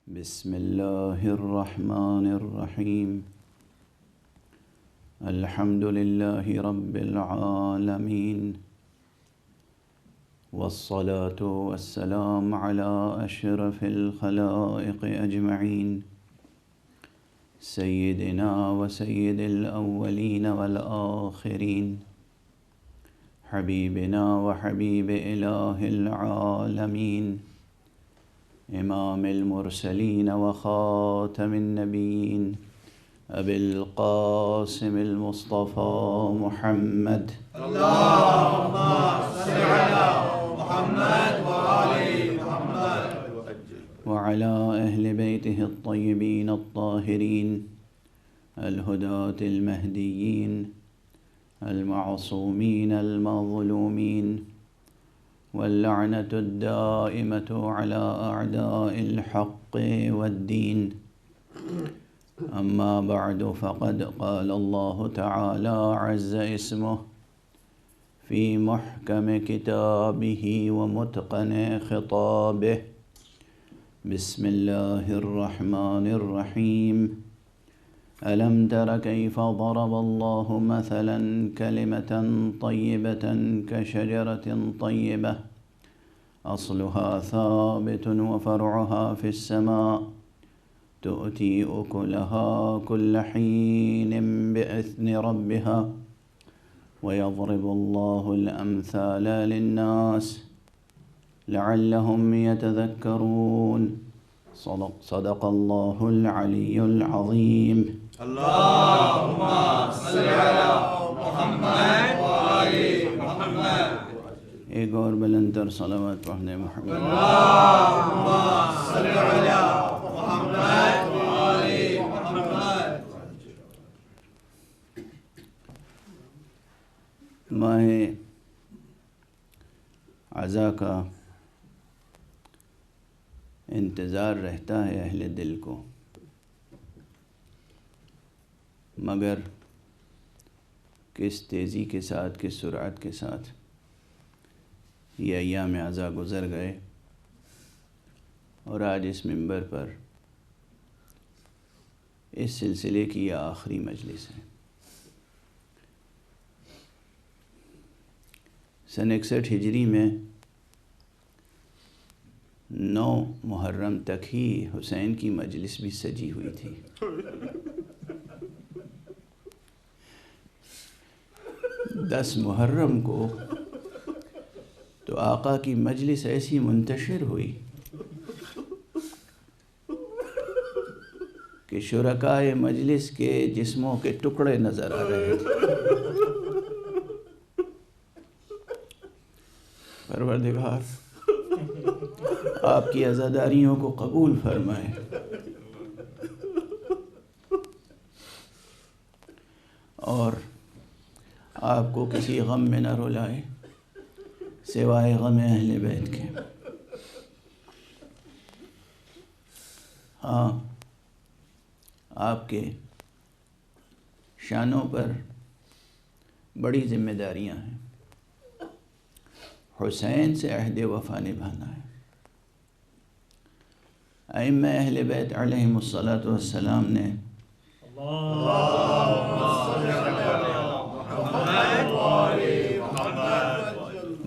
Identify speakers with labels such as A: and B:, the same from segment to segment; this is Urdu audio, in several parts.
A: بسم الله الرحمن الرحيم. الحمد لله رب العالمين، والصلاة والسلام على أشرف الخلائق أجمعين، سيدنا وسيد الأولين والآخرين، حبيبنا وحبيب إله العالمين، إمام المرسلين وخاتم النبيين، أبي القاسم المصطفى محمد.
B: اللهم صل على محمد وآل محمد
A: وعلى أهل بيته الطيبين الطاهرين الهداة المهديين المعصومين المظلومين، واللعنة الدائمة على أعداء الحق والدين. أما بعد، فقد قال الله تعالى عز اسمه في محكم كتابه ومتقن خطابه: بسم الله الرحمن الرحيم. ألم تر كيف ضرب الله مثلا كلمة طيبة كشجرة طيبة أصلها ثابت وفرعها في السماء تؤتي أكلها كل حين بإذن ربها ويضرب الله الأمثال للناس لعلهم يتذكرون. صدق الله العلي العظيم.
B: اللهم صل على محمد وآل محمد.
A: ایک اور بلندر صلوات پڑھنے محمد.
B: اللهم صل على محمد وآل محمد.
A: ماہ عزا کا انتظار رہتا ہے اہل دل کو، مگر کس تیزی کے ساتھ، کس سرعت کے ساتھ یہ ایام عزا گزر گئے، اور آج اس منبر پر اس سلسلے کی یہ آخری مجلس ہے۔ سن 61 ہجری میں 9 محرم تک ہی حسین کی مجلس بھی سجی ہوئی تھی۔ 10 محرم کو تو آقا کی مجلس ایسی منتشر ہوئی کہ شرکائے مجلس کے جسموں کے ٹکڑے نظر آ رہے تھے۔ پروردگار آپ کی عزاداریوں کو قبول فرمائے، اور آپ کو کسی غم میں نہ رلائے سوائے غم اہل بیت کے۔ ہاں، آپ کے شانوں پر بڑی ذمہ داریاں ہیں۔ حسین سے عہد وفا نبھانا ہے۔ ائمہ اہل بیت علیہم الصلاۃ والسلام نے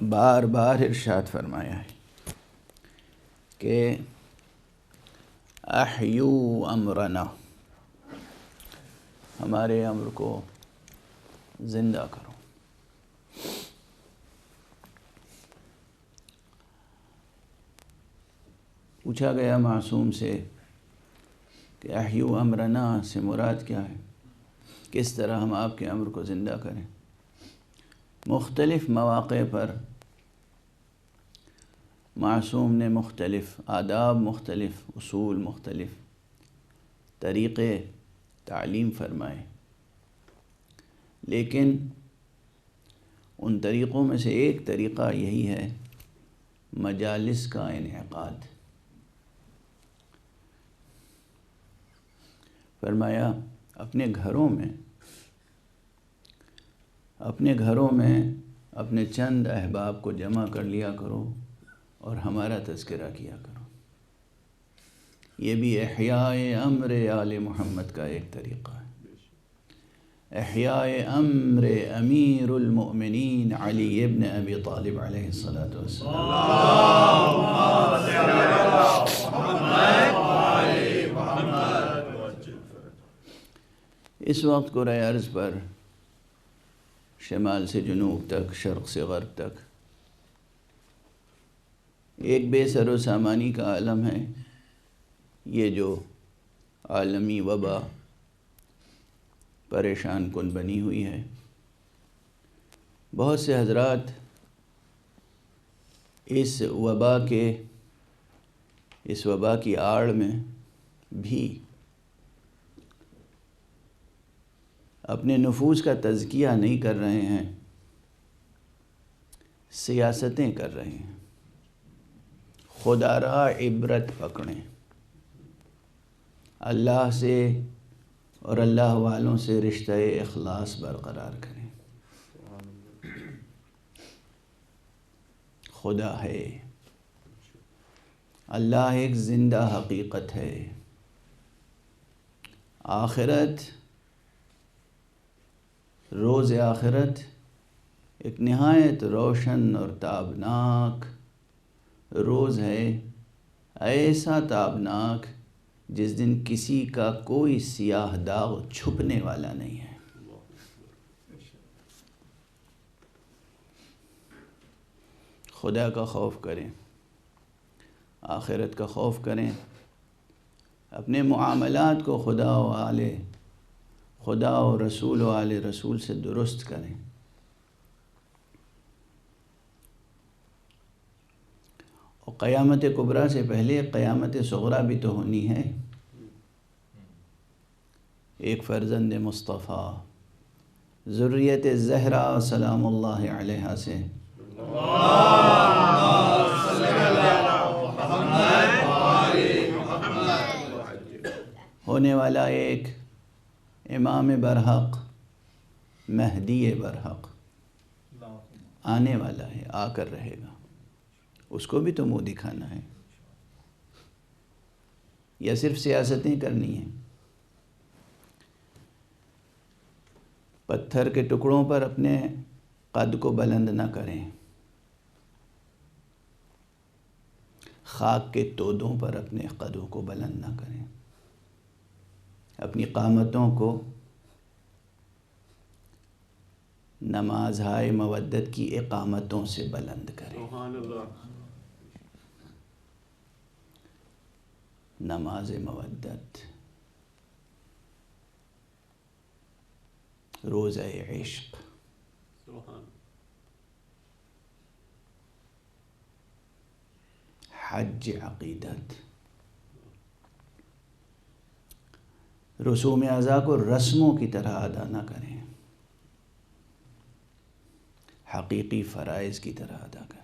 A: بار بار ارشاد فرمایا ہے کہ احیو امرنا، ہمارے امر کو زندہ کرو۔ پوچھا گیا معصوم سے کہ احیو امرنا سے مراد کیا ہے، کس طرح ہم آپ کے امر کو زندہ کریں؟ مختلف مواقع پر معصوم نے مختلف آداب، مختلف اصول، مختلف طریقے تعلیم فرمائے، لیکن ان طریقوں میں سے ایک طریقہ یہی ہے مجالس کا انعقاد۔ فرمایا اپنے گھروں میں اپنے چند احباب کو جمع کر لیا کرو اور ہمارا تذکرہ کیا کرو۔ یہ بھی احیاء امر آل محمد کا ایک طریقہ ہے. احیاء امر امیر المؤمنین علی ابن ابی طالب علیہ السلام. اس وقت کرۂ ارض پر شمال سے جنوب تک، شرق سے غرب تک ایک بے سر و سامانی کا عالم ہے. یہ جو عالمی وبا پریشان کن بنی ہوئی ہے. بہت سے حضرات اس وبا کی آڑ میں بھی اپنے نفوس کا تزکیہ نہیں کر رہے ہیں، سیاستیں کر رہے ہیں. خدا را عبرت پکڑیں، اللہ سے اور اللہ والوں سے رشتہ اخلاص برقرار کریں. خدا ہے، اللہ ایک زندہ حقیقت ہے. آخرت، روز آخرت ایک نہایت روشن اور تابناک روز ہے. ایسا تابناک جس دن کسی کا کوئی سیاہ داغ چھپنے والا نہیں ہے. خدا کا خوف کریں، آخرت کا خوف کریں، اپنے معاملات کو خدا و رسول و آل رسول سے درست کریں. اور قیامت کبریٰ سے پہلے قیامت صغریٰ بھی تو ہونی ہے. ایک فرزند مصطفیٰ ذریت زہرا سلام اللہ علیہا سے ہونے والا ایک امام برحق، مہدی برحق آنے والا ہے، آ کر رہے گا. اس کو بھی تو منہ دکھانا ہے، یا صرف سیاستیں کرنی ہیں؟ پتھر کے ٹکڑوں پر اپنے قد کو بلند نہ کریں، خاک کے تودوں پر اپنے قدوں کو بلند نہ کریں. اپنی قامتوں کو نمازہائے مودت کی اقامتوں سے بلند کریں. نماز مودت، روزہ عشق، حج عقیدت. رسوم اعضاء کو رسموں کی طرح ادا نہ کریں، حقیقی فرائض کی طرح ادا کریں.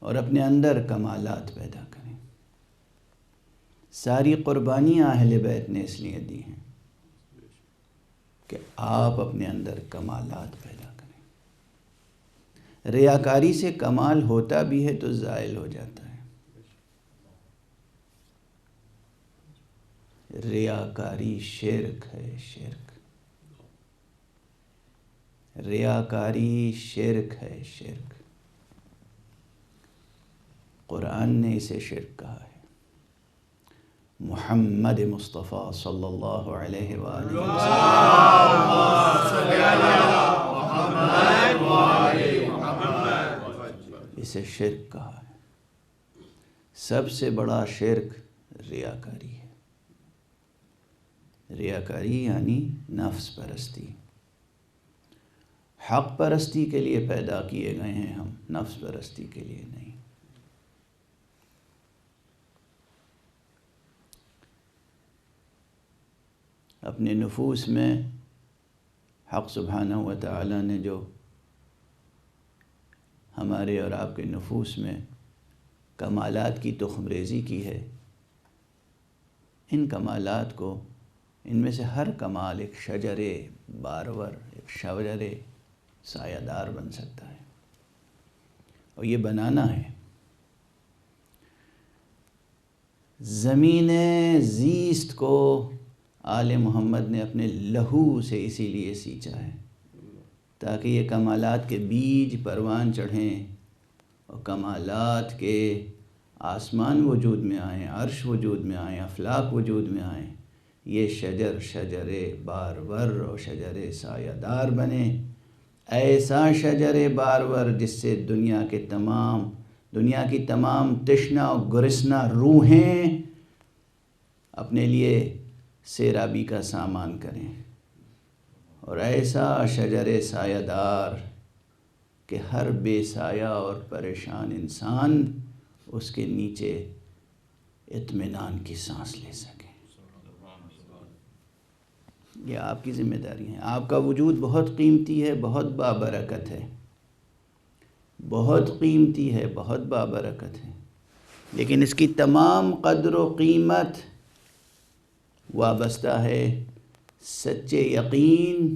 A: اور اپنے اندر کمالات پیدا کریں. ساری قربانیاں اہل بیت نے اس لیے دی ہیں کہ آپ اپنے اندر کمالات پیدا کریں. ریاکاری سے کمال ہوتا بھی ہے تو زائل ہو جاتا ہے. ریاکاری شرک ہے، شرک. ریاکاری شرک ہے، شرک. قرآن نے اسے شرک کہا ہے. محمد مصطفیٰ صلی اللہ علیہ وآلہ وسلم اسے شرک کہا ہے. سب سے بڑا شرک ریاکاری ہے. ریاکاری یعنی نفس پرستی. حق پرستی کے لیے پیدا کیے گئے ہیں ہم، نفس پرستی کے لیے نہیں. اپنے نفوس میں حق سبحانہ و تعالی نے جو ہمارے اور آپ کے نفوس میں کمالات کی تخم ریزی کی ہے، ان کمالات کو، ان میں سے ہر کمال ایک شجر بارور، ایک شجر سایہ دار بن سکتا ہے. اور یہ بنانا ہے. زمین زیست کو آل محمد نے اپنے لہو سے اسی لیے سینچا ہے تاکہ یہ کمالات کے بیج پروان چڑھیں اور کمالات کے آسمان وجود میں آئیں، عرش وجود میں آئیں، افلاک وجود میں آئیں، یہ شجر بارور اور شجر سایہ دار بنے، ایسا شجر بارور جس سے دنیا کی تمام تشنہ اور گرسنہ روحیں اپنے لیے سیرابی کا سامان کریں، اور ایسا شجر سایہ دار کہ ہر بے سایہ اور پریشان انسان اس کے نیچے اطمینان کی سانس لے سکے۔ یہ آپ کی ذمہ داری ہے۔ آپ کا وجود بہت قیمتی ہے، بہت بابرکت ہے، بہت قیمتی ہے، بہت بابرکت ہے، لیکن اس کی تمام قدر و قیمت وابستہ ہے سچے یقین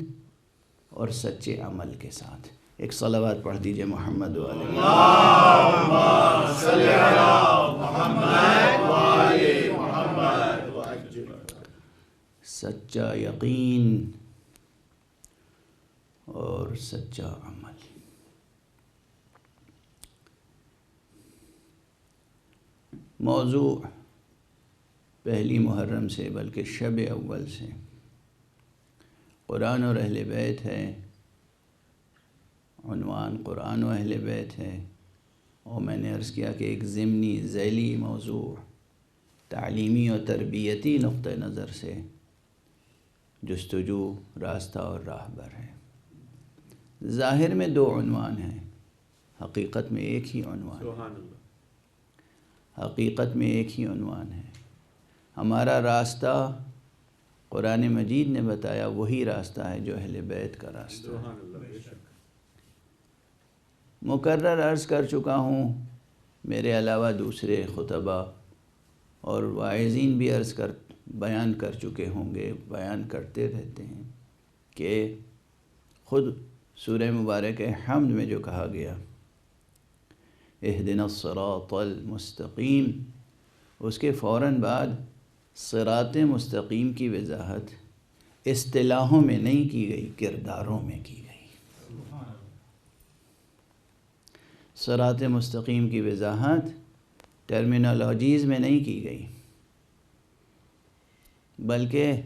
A: اور سچے عمل کے ساتھ۔ ایک صلوات پڑھ دیجئے محمد علیہ
B: اللہم صلی علی محمد وآل محمد۔
A: سچا یقین اور سچا عمل۔ موضوع پہلی محرم سے بلکہ شب اول سے قرآن اور اہل بیت ہے، عنوان قرآن و اہل بیت ہے، اور میں نے عرض کیا کہ ایک ضمنی ذیلی موضوع تعلیمی اور تربیتی نقطہ نظر سے جستجو، راستہ اور راہبر ہے۔ ظاہر میں دو عنوان ہیں، حقیقت میں ایک ہی عنوان ہے۔ حقیقت میں ایک ہی عنوان ہے۔ ہمارا راستہ قرآن مجید نے بتایا وہی راستہ ہے جو اہل بیت کا راستہ ہے۔ مکرر عرض کر چکا ہوں، میرے علاوہ دوسرے خطبہ اور واعظین بھی بیان کر چکے ہوں گے، بیان کرتے رہتے ہیں کہ خود سورہ مبارک حمد میں جو کہا گیا اہدنا الصراط المستقیم، اس کے فوراً بعد صراط مستقیم کی وضاحت اصطلاحوں میں نہیں کی گئی، کرداروں میں کی گئی۔ صراط مستقیم کی وضاحت ٹرمینالوجیز میں نہیں کی گئی، بلکہ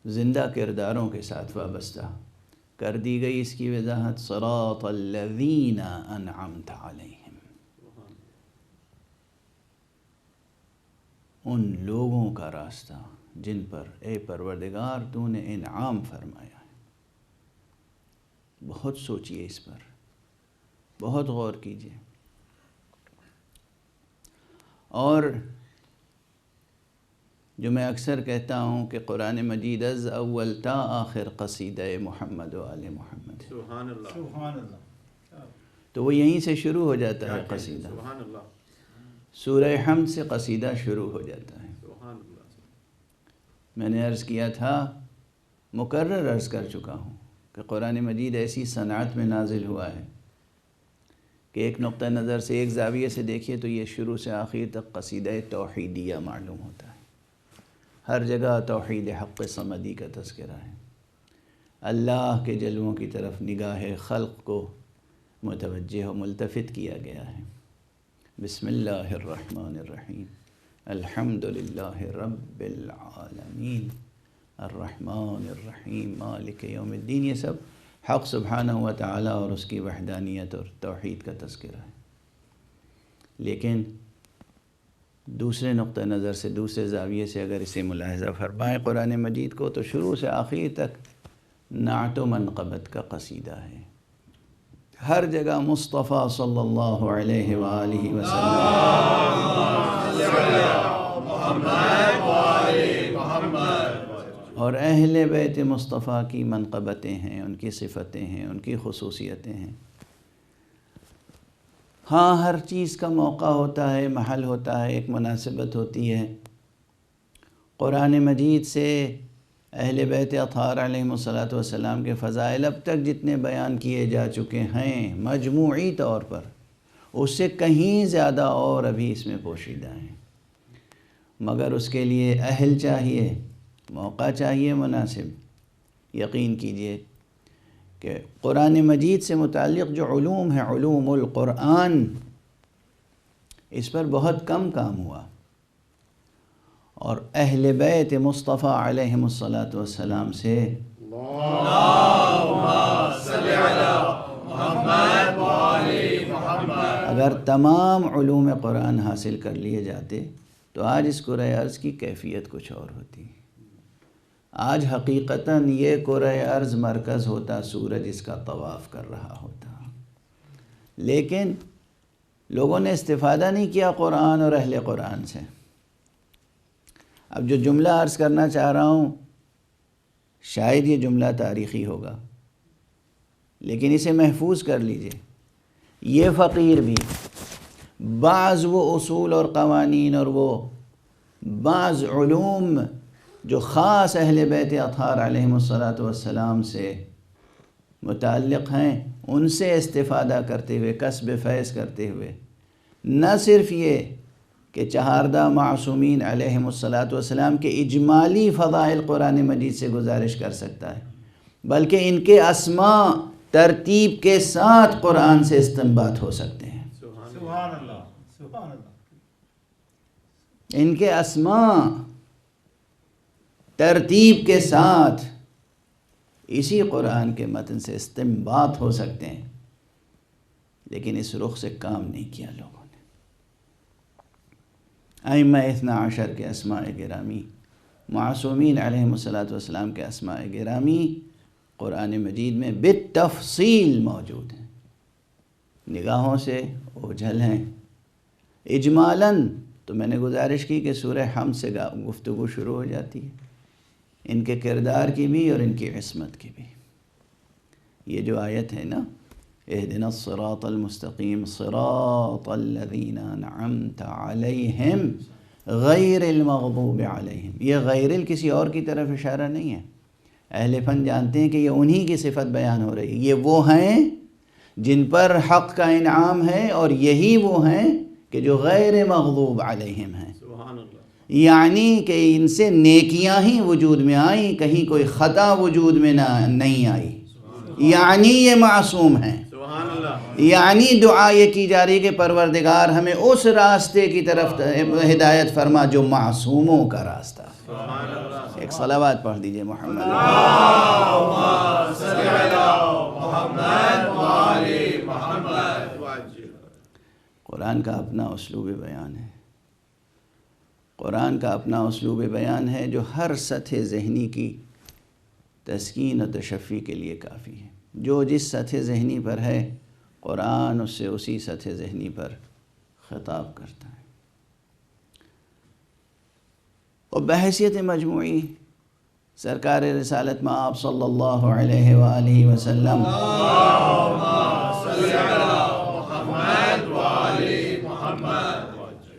A: زندہ کرداروں کے ساتھ وابستہ کر دی گئی۔ اس کی وضاحت صراط الذین انعمت علیہم، ان لوگوں کا راستہ جن پر اے پروردگار تو نے انعام فرمایا ہے۔ بہت سوچئے اس پر، بہت غور کیجئے۔ اور جو میں اکثر کہتا ہوں کہ قرآن مجید از اول تا آخر قصیدہ محمد و آل محمد،
B: سبحان اللہ، سبحان اللہ،
A: تو وہ یہیں سے شروع ہو جاتا ہے قصیدہ۔
B: سبحان اللہ،
A: سورہ حمد سے قصیدہ شروع ہو جاتا ہے۔
B: سبحان اللہ۔
A: میں نے عرض کیا تھا، مکرر عرض کر چکا ہوں کہ قرآن مجید ایسی صنعت میں نازل ہوا ہے کہ ایک نقطہ نظر سے، ایک زاویے سے دیکھیے تو یہ شروع سے آخر تک قصیدہ توحیدیہ معلوم ہوتا ہے۔ ہر جگہ توحید حق صمدی کا تذکرہ ہے، اللہ کے جلووں کی طرف نگاہ خلق کو متوجہ و ملتفت کیا گیا ہے۔ بسم اللہ الرحمن الرحیم، الحمد للہ رب العالمین، الرحمن الرحیم، مالک یوم الدین۔ یہ سب حق سبحانہ و تعالیٰ اور اس کی وحدانیت اور توحید کا تذکرہ ہے، لیکن دوسرے نقطہ نظر سے، دوسرے زاویے سے اگر اسے ملاحظہ فرمائیں قرآن مجید کو، تو شروع سے آخر تک نعت و منقبت کا قصیدہ ہے۔ ہر جگہ مصطفیٰ صلی اللہ علیہ وآلہ وسلم اور اہل بیت مصطفیٰ کی منقبتیں ہیں، ان کی صفتیں ہیں، ان کی خصوصیتیں ہیں۔ ہاں، ہر چیز کا موقع ہوتا ہے، محل ہوتا ہے، ایک مناسبت ہوتی ہے۔ قرآن مجید سے اہل بیت اطہار علیہم السلام کے فضائل اب تک جتنے بیان کیے جا چکے ہیں مجموعی طور پر، اس سے کہیں زیادہ اور ابھی اس میں پوشیدہ ہیں۔ مگر اس کے لیے اہل چاہیے، موقع چاہیے مناسب۔ یقین کیجئے کہ قرآن مجید سے متعلق جو علوم ہیں، علوم القرآن، اس پر بہت کم کام ہوا، اور اہل بیت مصطفیٰ علیہم الصلاۃ والسلام سے اگر تمام علوم قرآن حاصل کر لیے جاتے تو آج اس کرۂ ارض کی کیفیت کچھ اور ہوتی۔ آج حقیقتاً یہ کرۂ ارض مرکز ہوتا، سورج اس کا طواف کر رہا ہوتا، لیکن لوگوں نے استفادہ نہیں کیا قرآن اور اہل قرآن سے۔ اب جو جملہ عرض کرنا چاہ رہا ہوں شاید یہ جملہ تاریخی ہوگا، لیکن اسے محفوظ کر لیجئے۔ یہ فقیر بھی بعض وہ اصول اور قوانین اور وہ بعض علوم جو خاص اہل بیت اطہار علیہم الصلاۃ والسلام سے متعلق ہیں، ان سے استفادہ کرتے ہوئے، کسب فیض کرتے ہوئے، نہ صرف یہ کہ چہاردہ معصومین علیہم الصلاۃ والسلام کے اجمالی فضائل قرآن مجید سے گزارش کر سکتا ہے، بلکہ ان کے اسماء ترتیب کے ساتھ قرآن سے استنباط ہو سکتے ہیں۔
B: سبحان اللہ، سبحان اللہ۔
A: ان کے اسماء ترتیب کے ساتھ اسی قرآن کے متن سے استنباط ہو سکتے ہیں، لیکن اس رخ سے کام نہیں کیا لوگوں نے۔ ائمہ 12 کے اسماء گرامی، معصومین علیہم الصلاۃ والسلام کے اسماء گرامی قرآن مجید میں بالتفصیل موجود ہیں، نگاہوں سے اوجھل ہیں۔ اجمالاً تو میں نے گزارش کی کہ سورہ حمد سے گفتگو شروع ہو جاتی ہے، ان کے کردار کی بھی اور ان کی عصمت کی بھی۔ یہ جو آیت ہے نا، اہدنا الصراط المستقیم صراط الذین انعمت علیہم غیر المغضوب علیہم، یہ غیر کسی اور کی طرف اشارہ نہیں ہے۔ اہل فن جانتے ہیں کہ یہ انہی کی صفت بیان ہو رہی ہے، یہ وہ ہیں جن پر حق کا انعام ہے، اور یہی وہ ہیں کہ جو غیر مغضوب علیہم ہیں، یعنی کہ ان سے نیکیاں ہی وجود میں آئیں، کہیں کوئی خطا وجود میں نہیں آئی، یعنی یہ معصوم ہیں۔ یعنی دعا یہ کی جا رہی ہے کہ پروردگار ہمیں اس راستے کی طرف ہدایت فرما جو معصوموں کا راستہ۔ ایک صلوات پڑھ دیجئے محمد۔ اللہم صلی علی محمد وآل محمد۔ قرآن کا اپنا اسلوب بیان ہے، قرآن کا اپنا اسلوب بیان ہے جو ہر سطح ذہنی کی تسکین و تشفی کے لیے کافی ہے۔ جو جس سطح ذہنی پر ہے قرآن اس سے اسی سطح ذہنی پر خطاب کرتا ہے۔ اور بحیثیت مجموعی سرکار رسالت مآب صلی اللہ علیہ وآلہ وسلم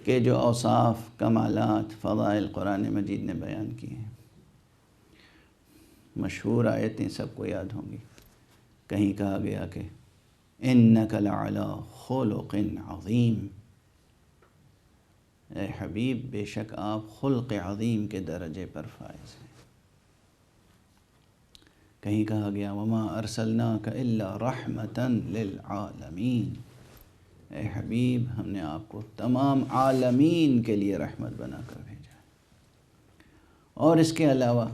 A: کے جو اوصاف، کمالات، فضائل قرآن مجید نے بیان کیے ہیں، مشہور آیتیں سب کو یاد ہوں گی۔ کہیں کہا گیا کہ اِنَّكَ لَعَلَىٰ خُلُقٍ عَظِيمٍ، اے حبیب بے شک آپ خلق عظیم کے درجے پر فائز ہیں۔ کہیں کہا گیا وَمَا أَرْسَلْنَاكَ إِلَّا رَحْمَةً لِلْعَالَمِينَ، اے حبیب ہم نے آپ کو تمام عالمین کے لیے رحمت بنا کر بھیجا۔ اور اس کے علاوہ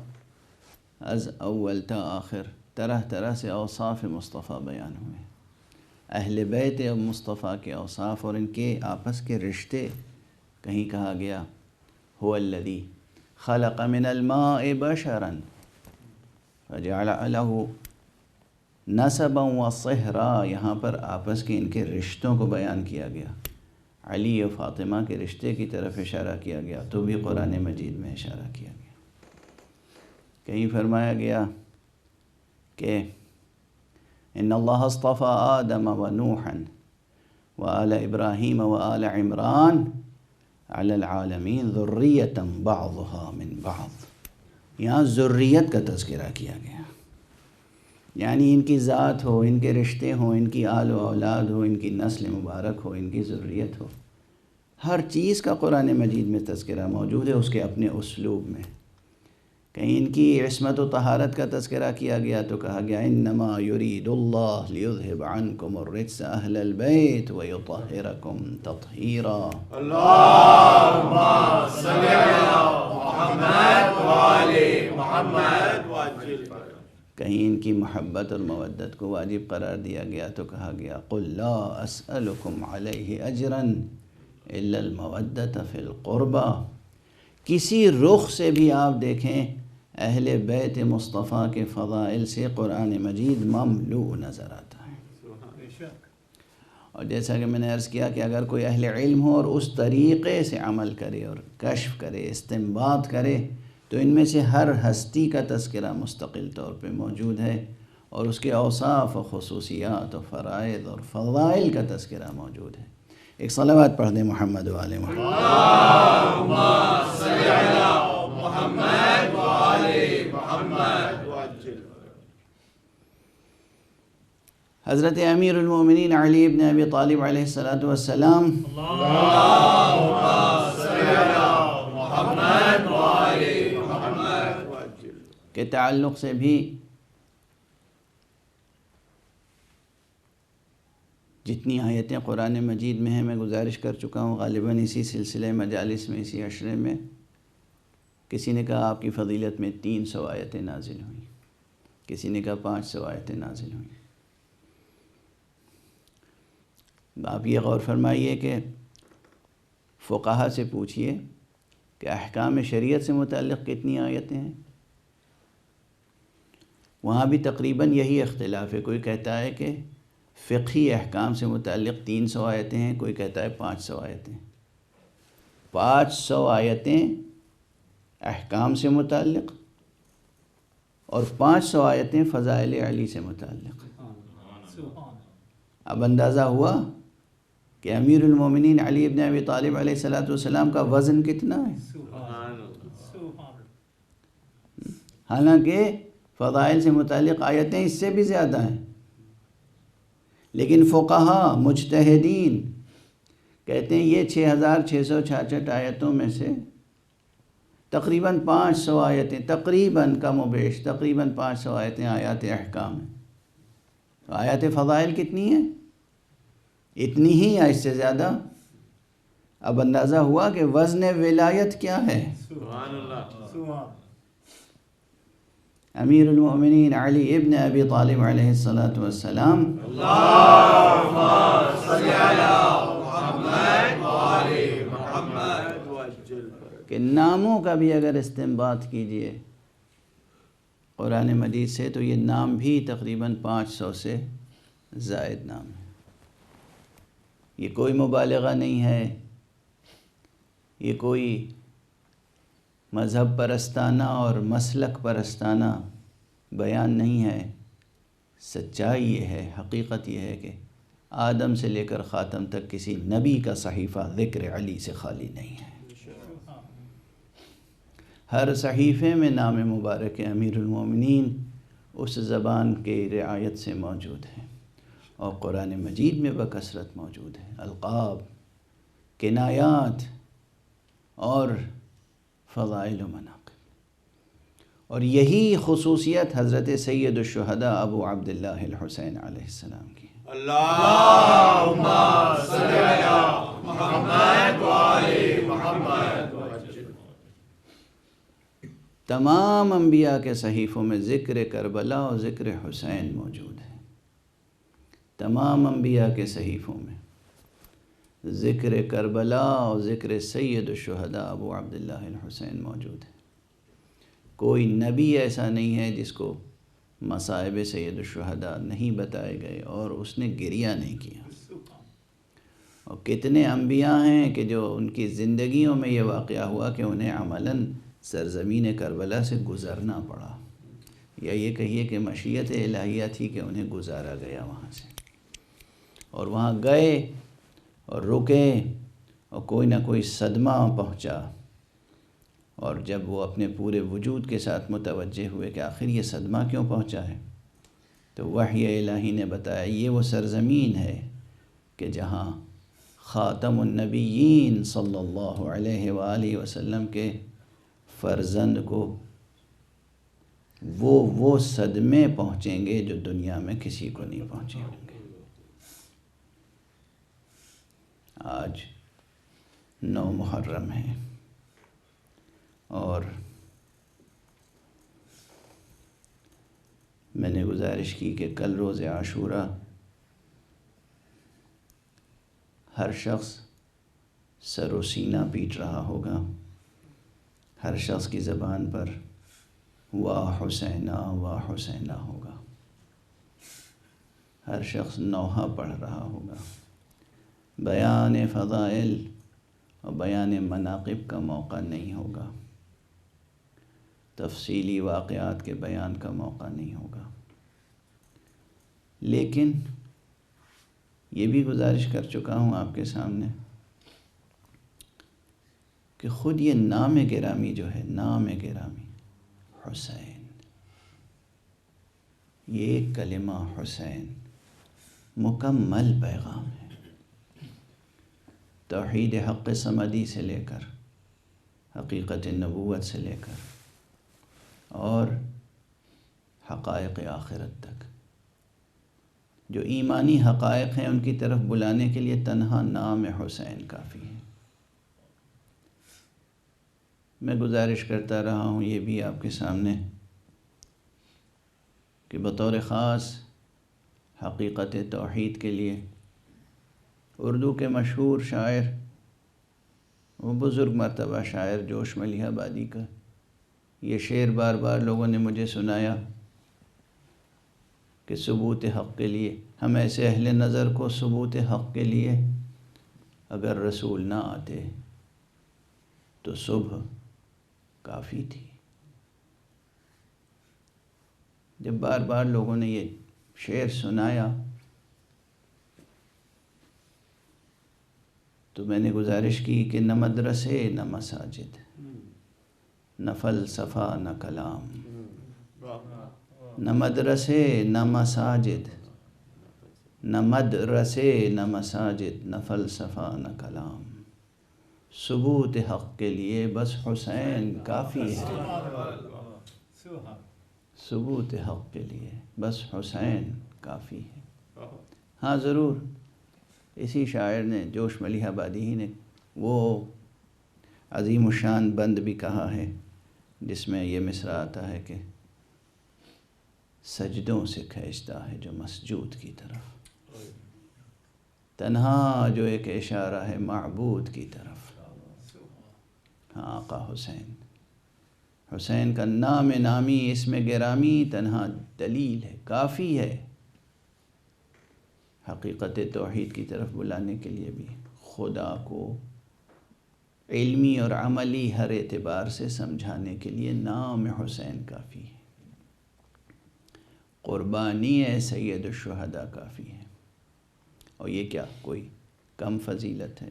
A: از اول تا آخر طرح طرح سے اوصاف مصطفیٰ بیان ہوئے، اہل بیت مصطفیٰ کے اوصاف اور ان کے آپس کے رشتے۔ کہیں کہا گیا هو الذی خلق من الماء بشرا فجعل له نسبا وصہرا، یہاں پر آپس کے ان کے رشتوں کو بیان کیا گیا، علی و فاطمہ کے رشتے کی طرف اشارہ کیا گیا، تو بھی قرآن مجید میں اشارہ کیا گیا۔ کہیں فرمایا گیا کہ ان اللہ اصطفى آدم ونوحا وآل ابراہیم وآل عمران علی العالمین ذریۃ بعضها من بعض، یہاں ذریت کا تذکرہ کیا گیا، یعنی ان کی ذات ہو، ان کے رشتے ہوں، ان کی آل و اولاد ہو، ان کی نسل مبارک ہو، ان کی ذریت ہو، ہر چیز کا قرآن مجید میں تذکرہ موجود ہے، اس کے اپنے اسلوب میں۔ کہیں ان کی عصمت و طہارت کا تذکرہ کیا گیا تو کہا گیا انما یرید اللہ لیذہب عنکم الرجس اہل البیت ویطہرکم تطہیرا۔
C: اللہم صلی علی محمد وآل محمد وعجل۔
A: کہیں ان کی محبت اور مودت کو واجب قرار دیا گیا تو کہا گیا قل لا اسألکم علیہ اجرا الا المودۃ فی القربى۔ کسی رخ سے بھی آپ دیکھیں اہل بیت مصطفیٰ کے فضائل سے قرآن مجید مملوء نظر آتا ہے۔ اور جیسا کہ میں نے عرض کیا کہ اگر کوئی اہل علم ہو اور اس طریقے سے عمل کرے اور کشف کرے، استنباط کرے، تو ان میں سے ہر ہستی کا تذکرہ مستقل طور پہ موجود ہے، اور اس کے اوصاف و خصوصیات و فرائض اور فضائل کا تذکرہ موجود ہے۔ ایک صلوات پڑھ دیں محمد و آل محمد۔
C: اللہم صلی علی محمد وآل محمد وعجل۔
A: حضرت امیر المومنین علی ابن ابی طالب علیہ السلام
C: اللہم صلی علی محمد وآل محمد وعجل
A: کے تعلق سے بھی جتنی آیتیں قرآن مجید میں ہیں میں گزارش کر چکا ہوں، غالباً اسی سلسلے مجالس میں، اسی عشرے میں کسی نے کہا آپ کی فضیلت میں 300 آیتیں نازل ہوئیں، کسی نے کہا 500 آیتیں نازل ہوئیں۔ آپ یہ غور فرمائیے کہ فقہا سے پوچھئے کہ احکام شریعت سے متعلق کتنی آیتیں ہیں، وہاں بھی تقریباً یہی اختلاف ہے۔ کوئی کہتا ہے کہ فقہی احکام سے متعلق 300 آیتیں ہیں، کوئی کہتا ہے 500 آیتیں۔ 500 آیتیں احکام سے متعلق اور 500 آیتیں فضائل علی سے متعلق۔ اب اندازہ ہوا کہ امیر المومنین علی ابن ابی طالب علیہ السلام کا وزن کتنا ہے، حالانکہ فضائل سے متعلق آیتیں اس سے بھی زیادہ ہیں، لیکن فقہا مجتہدین کہتے ہیں یہ 6666 آیتوں میں سے تقریباً 500 آیتیں، تقریباً کم و بیش تقریباً 500 آیتیں آیات احکام ہیں۔ تو آیات فضائل کتنی ہیں؟ اتنی ہی یا اس سے زیادہ؟ اب اندازہ ہوا کہ وزن ولایت کیا ہے۔
C: سبحان اللہ۔
A: امیر المومنین علی ابن ابی طالب علیہ السلام
C: اللہم صلی علی محمد وآل محمد وعجل۔
A: کہ ناموں کا بھی اگر استنباط کیجئے قرآن مجید سے تو یہ نام بھی تقریباً 500 سے زائد نام ہے۔ یہ کوئی مبالغہ نہیں ہے، یہ کوئی مذہب پرستانہ اور مسلک پرستانہ بیان نہیں ہے۔ سچائی یہ ہے، حقیقت یہ ہے کہ آدم سے لے کر خاتم تک کسی نبی کا صحیفہ ذکر علی سے خالی نہیں ہے۔ ہر صحیفے میں نام مبارک امیر المومنین اس زبان کے رعایت سے موجود ہے، اور قرآن مجید میں بکثرت موجود ہے۔ القاب، کنایات اور فضائل و مناقب، اور یہی خصوصیت حضرت سید الشہداء ابو عبداللہ الحسین علیہ السلام کی ہے۔
C: اللہم صلی علی محمد وآل محمد وعجل۔
A: تمام انبیاء کے صحیفوں میں ذکر کربلا اور ذکر حسین موجود ہے۔ تمام انبیاء کے صحیفوں میں ذکر کربلا اور ذکر سید الشہداء ابو عبداللہ الحسین موجود ہے۔ کوئی نبی ایسا نہیں ہے جس کو مصائب سید الشہداء نہیں بتائے گئے اور اس نے گریہ نہیں کیا۔ اور کتنے انبیاء ہیں کہ جو ان کی زندگیوں میں یہ واقعہ ہوا کہ انہیں عملاً سرزمین کربلا سے گزرنا پڑا، یا یہ کہیے کہ مشیت الہیہ تھی کہ انہیں گزارا گیا وہاں سے، اور وہاں گئے اور رکے اور کوئی نہ کوئی صدمہ پہنچا، اور جب وہ اپنے پورے وجود کے ساتھ متوجہ ہوئے کہ آخر یہ صدمہ کیوں پہنچا ہے، تو وحی الہی نے بتایا یہ وہ سرزمین ہے کہ جہاں خاتم النبیین صلی اللہ علیہ وآلہ وسلم کے فرزند کو وہ صدمے پہنچیں گے جو دنیا میں کسی کو نہیں پہنچے ہوں گے۔ آج 9 محرم ہے اور میں نے گزارش کی کہ کل روز عاشورہ ہر شخص سر و سینہ پیٹ رہا ہوگا، ہر شخص کی زبان پر واہ حسینہ واہ حسینہ ہوگا، ہر شخص نوحہ پڑھ رہا ہوگا۔ بیان فضائل اور بیان مناقب کا موقع نہیں ہوگا، تفصیلی واقعات کے بیان کا موقع نہیں ہوگا، لیکن یہ بھی گزارش کر چکا ہوں آپ کے سامنے کہ خود یہ نام گرامی جو ہے، نام گرامی حسین، یہ کلمہ حسین مکمل پیغام ہے، توحید حق صمدی سے لے کر حقیقت نبوت سے لے کر اور حقائق آخرت تک۔ جو ایمانی حقائق ہیں ان کی طرف بلانے کے لیے تنہا نام حسین کافی ہے۔ میں گزارش کرتا رہا ہوں یہ بھی آپ کے سامنے کہ بطور خاص حقیقت توحید کے لیے اردو کے مشہور شاعر، وہ بزرگ مرتبہ شاعر جوش ملیح آبادی کا یہ شعر بار بار لوگوں نے مجھے سنایا کہ ثبوت حق کے لیے، ہم ایسے اہل نظر کو ثبوت حق کے لیے اگر رسول نہ آتے تو صبح کافی تھی۔ جب بار بار لوگوں نے یہ شعر سنایا تو میں نے گزارش کی کہ نہ مدرسے نہ مساجد، نہ فلسفہ نہ کلام، نہ مدرسے نہ مساجد، نہ مدرسے نہ مساجد، نہ فلسفہ نہ کلام، ثبوت حق کے لیے بس حسین کافی ہے، ثبوت حق کے لیے بس حسین کافی ہے۔ ہاں ضرور اسی شاعر نے، جوش ملیح آبادی ہی نے، وہ عظیم الشان بند بھی کہا ہے جس میں یہ مصرع آتا ہے کہ سجدوں سے کھینچتا ہے جو مسجود کی طرف، تنہا جو ایک اشارہ ہے معبود کی طرف۔ ہاں آقا حسین، حسین کا نام نامی، اسم گرامی تنہا دلیل ہے، کافی ہے حقیقت توحید کی طرف بلانے کے لیے بھی، خدا کو علمی اور عملی ہر اعتبار سے سمجھانے کے لیے نام حسین کافی ہے، قربانی سید الشہداء کافی ہے۔ اور یہ کیا کوئی کم فضیلت ہے؟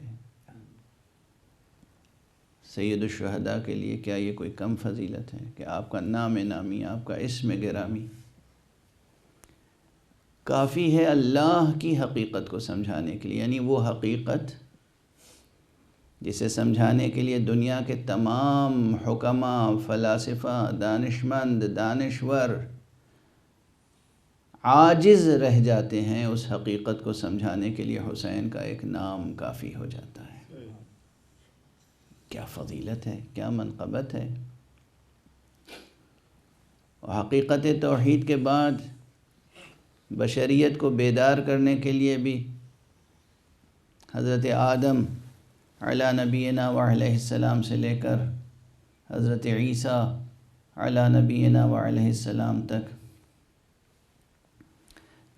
A: سید الشہداء کے لیے کیا یہ کوئی کم فضیلت ہے کہ آپ کا نام نامی، آپ کا اسم گرامی کافی ہے اللہ کی حقیقت کو سمجھانے کے لیے، یعنی وہ حقیقت جسے سمجھانے کے لیے دنیا کے تمام حکماء، فلاسفہ، دانشمند، دانشور عاجز رہ جاتے ہیں، اس حقیقت کو سمجھانے کے لیے حسین کا ایک نام کافی ہو جاتا ہے۔ کیا فضیلت ہے، کیا منقبت ہے۔ اور حقیقت توحید کے بعد بشریت کو بیدار کرنے کے لیے بھی حضرت آدم علی نبینا وعلیہ السلام سے لے کر حضرت عیسیٰ علی نبینا وعلیہ السلام تک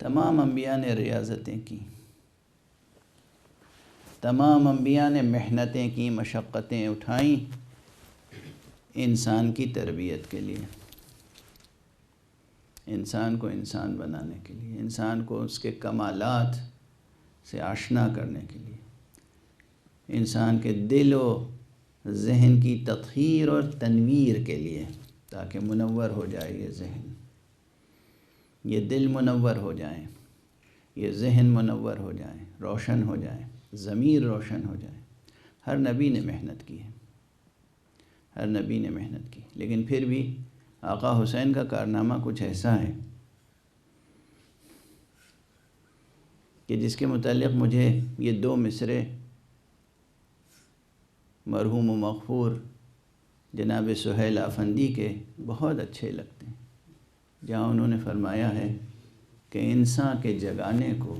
A: تمام انبیاء نے ریاضتیں کی، تمام انبیاء نے محنتیں کی، مشقتیں اٹھائیں انسان کی تربیت کے لیے، انسان کو انسان بنانے کے لیے، انسان کو اس کے کمالات سے آشنا کرنے کے لیے، انسان کے دل و ذہن کی تطہیر اور تنویر کے لیے، تاکہ منور ہو جائے یہ ذہن، یہ دل منور ہو جائیں، یہ ذہن منور ہو جائیں، روشن ہو جائیں۔ ضمیر روشن ہو جائے۔ ہر نبی نے محنت کی ہے، ہر نبی نے محنت کی، لیکن پھر بھی آقا حسین کا کارنامہ کچھ ایسا ہے کہ جس کے متعلق مجھے یہ 2 مصرے مرحوم و مغفور جناب سہیل آفندی کے بہت اچھے لگتے ہیں، جہاں انہوں نے فرمایا ہے کہ انسان کے جگانے کو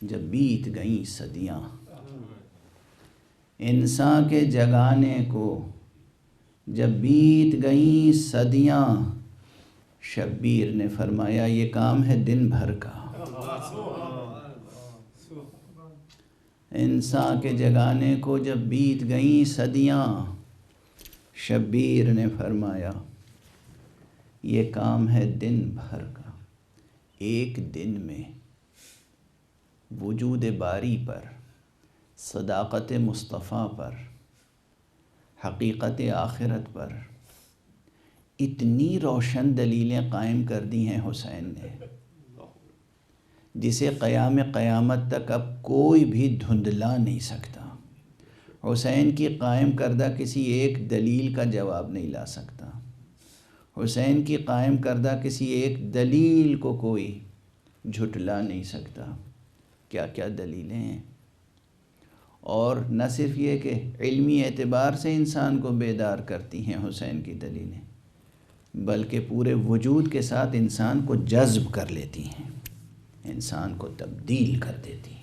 A: جب بیت گئیں صدیاں، انسان کے جگانے کو جب بیت گئیں صدیاں، شبیر نے فرمایا یہ کام ہے دن بھر کا۔ انسان کے جگانے کو جب بیت گئیں صدیاں، شبیر نے فرمایا یہ کام ہے دن بھر کا۔ ایک دن میں وجود باری پر، صداقت مصطفیٰ پر، حقیقت آخرت پر اتنی روشن دلیلیں قائم کر دی ہیں حسین نے، جسے قیامت تک اب کوئی بھی دھندلا نہیں سکتا۔ حسین کی قائم کردہ کسی ایک دلیل کا جواب نہیں لا سکتا، حسین کی قائم کردہ کسی ایک دلیل کو کوئی جھٹلا نہیں سکتا۔ کیا کیا دلیلیں ہیں، اور نہ صرف یہ کہ علمی اعتبار سے انسان کو بیدار کرتی ہیں حسین کی دلیلیں، بلکہ پورے وجود کے ساتھ انسان کو جذب کر لیتی ہیں، انسان کو تبدیل کر دیتی ہیں۔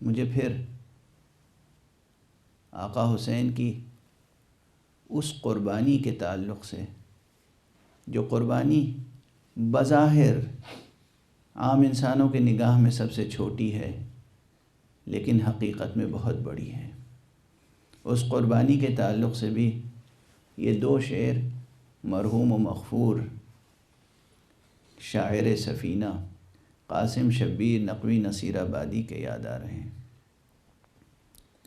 A: مجھے پھر آقا حسین کی اس قربانی کے تعلق سے، جو قربانی بظاہر عام انسانوں کے نگاہ میں سب سے چھوٹی ہے لیکن حقیقت میں بہت بڑی ہے، اس قربانی کے تعلق سے بھی یہ 2 شعر مرحوم و مغفور شاعر سفینہ قاسم شبیر نقوی نصیر آبادی کے یاد آ رہے ہیں۔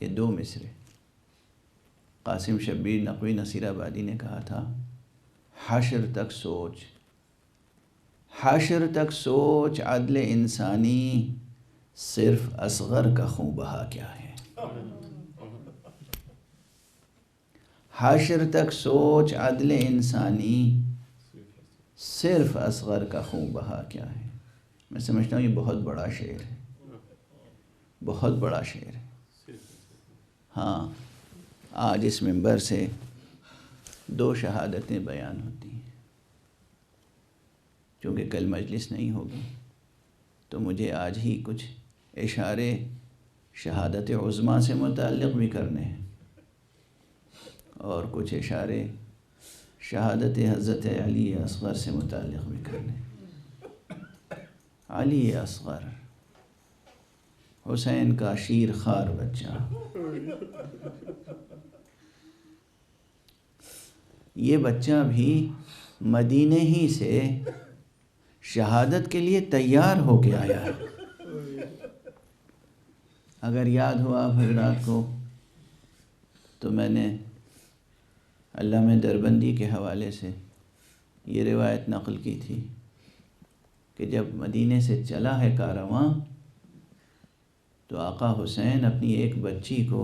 A: یہ 2 مصرے قاسم شبیر نقوی نصیر آبادی نے کہا تھا، حشر تک سوچ، حشر تک سوچ عدل انسانی، صرف اصغر کا خون بہا کیا ہے۔ حشر تک سوچ عدل انسانی، صرف اصغر کا خون بہا کیا ہے۔ میں سمجھتا ہوں یہ بہت بڑا شعر ہے، بہت بڑا شعر ہے۔ ہاں، آج اس منبر سے 2 شہادتیں بیان ہوتی ہیں، چونکہ کل مجلس نہیں ہوگی تو مجھے آج ہی کچھ اشارے شہادت عظمیٰ سے متعلق بھی کرنے ہیں، اور کچھ اشارے شہادت حضرت علی اصغر سے متعلق بھی کرنے ہیں۔ علی اصغر، حسین کا شیر خوار بچہ، یہ بچہ بھی مدینے ہی سے شہادت کے لیے تیار ہو کے آیا ہے۔ اگر یاد ہو آپ حضرات کو تو میں نے علامہ دربندی کے حوالے سے یہ روایت نقل کی تھی کہ جب مدینے سے چلا ہے کارواں تو آقا حسین اپنی ایک بچی کو،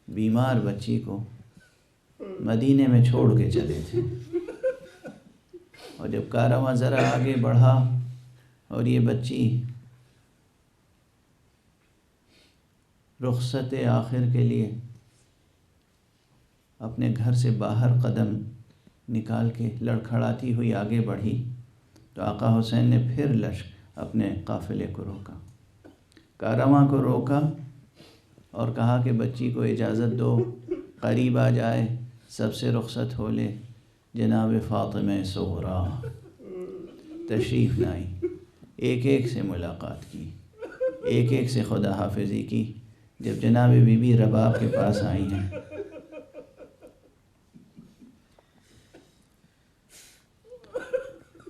A: بیمار بچی کو مدینے میں چھوڑ کے چلے تھے، اور جب کارواں ذرا آگے بڑھا اور یہ بچی رخصت آخر کے لیے اپنے گھر سے باہر قدم نکال کے لڑکھڑاتی ہوئی آگے بڑھی تو آقا حسین نے پھر اپنے قافلے کو روکا، کارواں کو روکا اور کہا کہ بچی کو اجازت دو، قریب آ جائے، سب سے رخصت ہو لے۔ جناب فاطمہ صغریٰ تشریف لائی، ایک ایک سے ملاقات کی، ایک ایک سے خدا حافظی کی۔ جب جناب بی بی رباب کے پاس آئی ہیں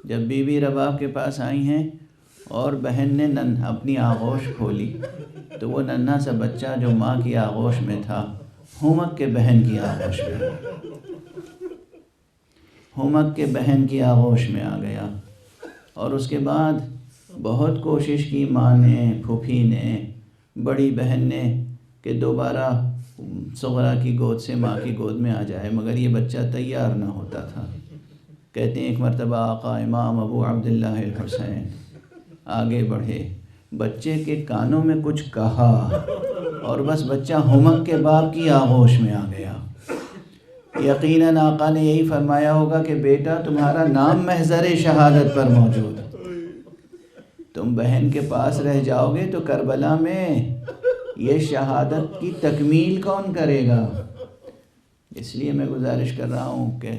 A: جب بی بی رباب کے پاس آئی ہیں اور بہن نے اپنی آغوش کھولی تو وہ ننھا سا بچہ جو ماں کی آغوش میں تھا ہومک کے بہن کی آغوش میں، ہومک کے بہن کی آغوش میں آ گیا، اور اس کے بعد بہت کوشش کی ماں نے، پھوپھی نے، بڑی بہن نے کہ دوبارہ صغرا کی گود سے ماں کی گود میں آ جائے، مگر یہ بچہ تیار نہ ہوتا تھا۔ کہتے ہیں ایک مرتبہ آقا امام ابو عبداللہ الحسین آگے بڑھے، بچے کے کانوں میں کچھ کہا اور بس بچہ ہمک کے باپ کی آغوش میں آ گیا۔ یقیناً آقا نے یہی فرمایا ہوگا کہ بیٹا تمہارا نام محضر شہادت پر موجود، تم بہن کے پاس رہ جاؤ گے تو کربلا میں یہ شہادت کی تکمیل کون کرے گا؟ اس لیے میں گزارش کر رہا ہوں کہ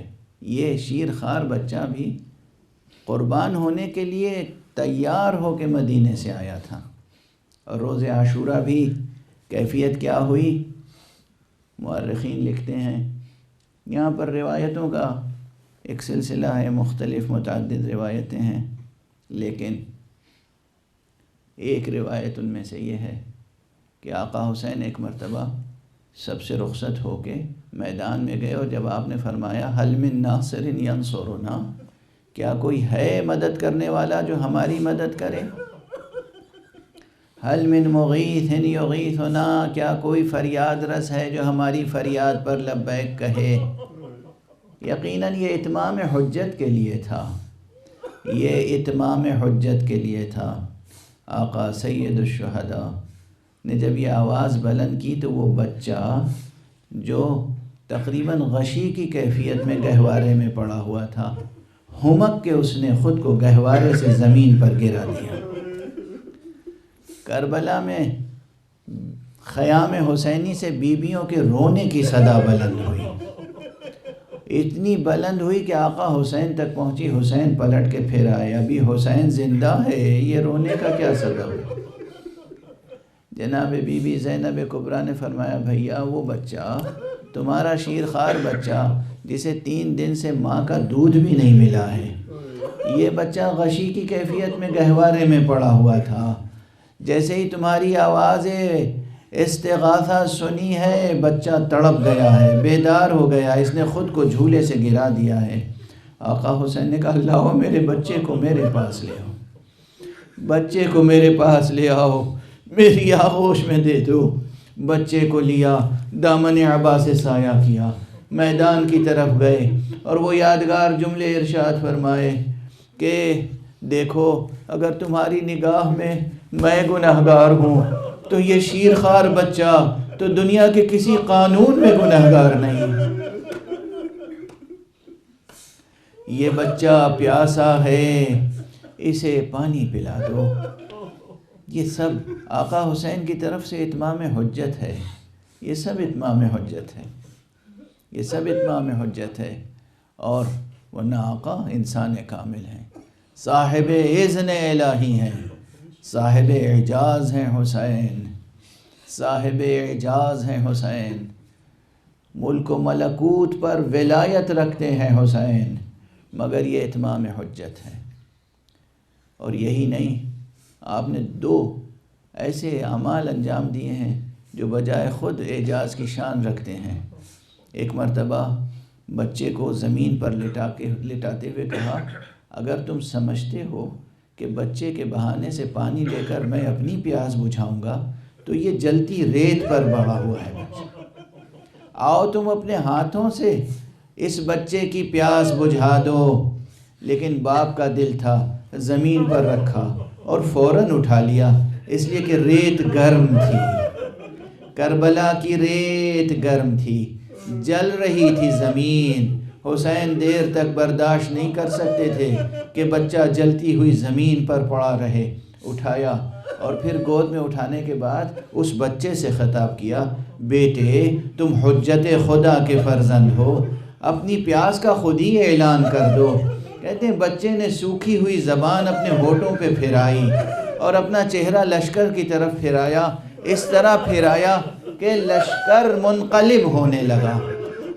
A: یہ شیر خوار بچہ بھی قربان ہونے کے لیے تیار ہو کے مدینے سے آیا تھا۔ اور روز عاشورہ بھی کیفیت کیا ہوئی؟ مورخین لکھتے ہیں، یہاں پر روایتوں کا ایک سلسلہ ہے، مختلف متعدد روایتیں ہیں، لیکن ایک روایت ان میں سے یہ ہے کہ آقا حسین ایک مرتبہ سب سے رخصت ہو کے میدان میں گئے، اور جب آپ نے فرمایا حل من ناصر ینصرنا، کیا کوئی ہے مدد کرنے والا جو ہماری مدد کرے؟ حل من مغیث یغیثنا، کیا کوئی فریاد رس ہے جو ہماری فریاد پر لبیک کہے؟ یقیناً یہ اتمام حجت کے لیے تھا، یہ اتمام حجت کے لیے تھا۔ آقا سید الشہداء نے جب یہ آواز بلند کی تو وہ بچہ جو تقریباً غشی کی کیفیت میں گہوارے میں پڑا ہوا تھا، ہمک کے اس نے خود کو گہوارے سے زمین پر گرا دیا۔ کربلا میں خیام حسینی سے بیویوں کے رونے کی صدا بلند ہوئی، اتنی بلند ہوئی کہ آقا حسین تک پہنچی۔ حسین پلٹ کے پھر آئے، ابھی حسین زندہ ہے، یہ رونے کا کیا سبب؟ جناب بی بی زینب کبریٰ نے فرمایا، بھیا وہ بچہ تمہارا شیر خوار بچہ جسے 3 دن سے ماں کا دودھ بھی نہیں ملا ہے، یہ بچہ غشی کی کیفیت میں گہوارے میں پڑا ہوا تھا، جیسے ہی تمہاری آواز استغاثہ سنی ہے بچہ تڑپ گیا ہے، بیدار ہو گیا، اس نے خود کو جھولے سے گرا دیا ہے۔ آقا حسین نے کہا، اللہ میرے بچے کو میرے پاس لے آؤ، بچے کو میرے پاس لے آؤ، میری آغوش میں دے دو۔ بچے کو لیا، دامن عبا سے سایہ کیا، میدان کی طرف گئے اور وہ یادگار جملے ارشاد فرمائے کہ دیکھو اگر تمہاری نگاہ میں گنہگار ہوں تو یہ شیر خوار بچہ تو دنیا کے کسی قانون میں گنہگار نہیں، یہ بچہ پیاسا ہے، اسے پانی پلا دو۔ یہ سب آقا حسین کی طرف سے اتمام حجت ہے، یہ سب اتمام حجت ہے، یہ سب اتمام حجت ہے۔ اور ورنہ آقا انسان کامل ہیں، صاحب اذن الہی ہیں، صاحب اعجاز ہیں حسین، صاحب اعجاز ہیں حسین، ملک و ملکوت پر ولایت رکھتے ہیں حسین، مگر یہ اتمام حجت ہے۔ اور یہی نہیں، آپ نے 2 ایسے اعمال انجام دیے ہیں جو بجائے خود اعجاز کی شان رکھتے ہیں۔ ایک مرتبہ بچے کو زمین پر لٹاتے ہوئے کہا، اگر تم سمجھتے ہو کہ بچے کے بہانے سے پانی لے کر میں اپنی پیاس بجھاؤں گا تو یہ جلتی ریت پر بڑھا ہوا ہے بچہ، آؤ تم اپنے ہاتھوں سے اس بچے کی پیاس بجھا دو۔ لیکن باپ کا دل تھا، زمین پر رکھا اور فوراً اٹھا لیا، اس لیے کہ ریت گرم تھی، کربلا کی ریت گرم تھی، جل رہی تھی زمین۔ حسین دیر تک برداشت نہیں کر سکتے تھے کہ بچہ جلتی ہوئی زمین پر پڑا رہے، اٹھایا اور پھر گود میں اٹھانے کے بعد اس بچے سے خطاب کیا، بیٹے تم حجت خدا کے فرزند ہو، اپنی پیاس کا خود ہی اعلان کر دو۔ کہتے ہیں بچے نے سوکھی ہوئی زبان اپنے ہونٹوں پہ پھرائی اور اپنا چہرہ لشکر کی طرف پھرایا، اس طرح پھرایا کہ لشکر منقلب ہونے لگا،